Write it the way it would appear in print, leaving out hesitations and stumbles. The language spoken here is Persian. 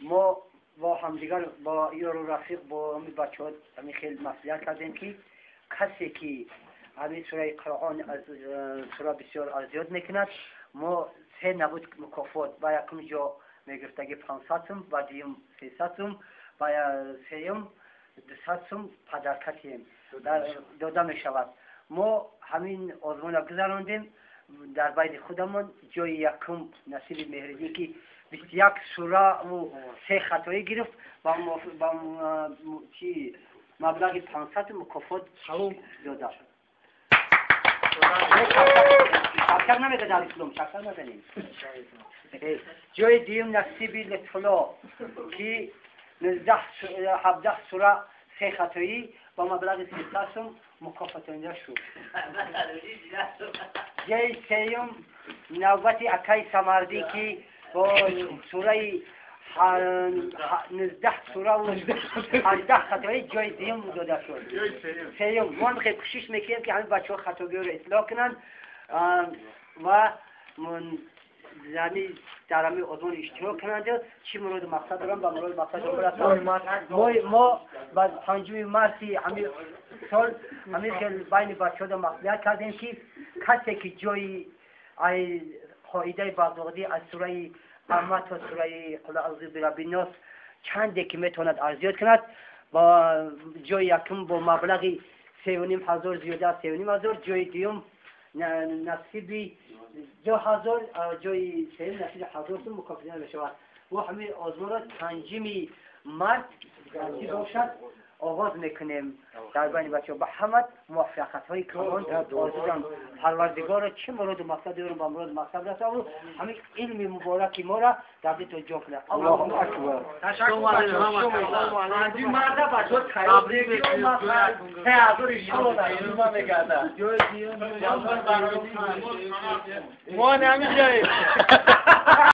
ما با همدیگر با یارو رفیق با همین بچه‌ها همین خیلی مسئولیت کردیم که کسی که همین سوره قرآن از سوره بسیار اذیت میکند ما 3 نبود مکافات با یکم جا میگرفتگی 500 سوم و دیم 300 سوم و سیم 200 سوم پدرکتیم داده میشود. ما همین آزمون را گذراندیم در بین خودمون جای یکم نصیب مهردی که 21 سوره و 3 خطایی گرفت با مبلغ 500 مکافات داده. شکر نمیده در اسلام، شکر ندنیم. جای دیم نصیب لطفلا که 17 سوره 3 خطایی با مبلغ 300 سوم مکافات داده شد. جای سیم نوبتی اکای سمردی که با سوره 19 سوره و 18 خطایی جای دیم داده شد. سیم من خیلی کوشش میکنیم که همین بچه ها خطاگی رو اطلاع کنن و یعنی در همین آزمون اشتراک کنند. چی مورد مقصد دارم با مورد مقصد دارم ما بعد 5 مارس همین سال همین خیلی بین بچه ها مسئولیت کردیم که کسی که جای قاعده بغدادی از سوره اما تا سوره قل اعوذ برب الناس چندی که میتواند ارزیابی کند با جای یکم با مبلغ 3,500 زیاده 3,500 جای دیوم نصیبی 2,000 جای سیم نصیب 1,000 مکافات میشود و همین آزمون را 5 مارس باشد آغاز میکنیم در بین بچه‌ها. به همت موفقیت های کامل آرزوام پروردگار چه مورد مقصد دارم با مورد مقصد رسانم همین علم مبارکی ما را در دل تو جا کنه. الله اکبر. تشکر این مرد بچه‌ها تبریک میگم. 3,000 ایشون رو میگردن. ما نمی‌جاییم.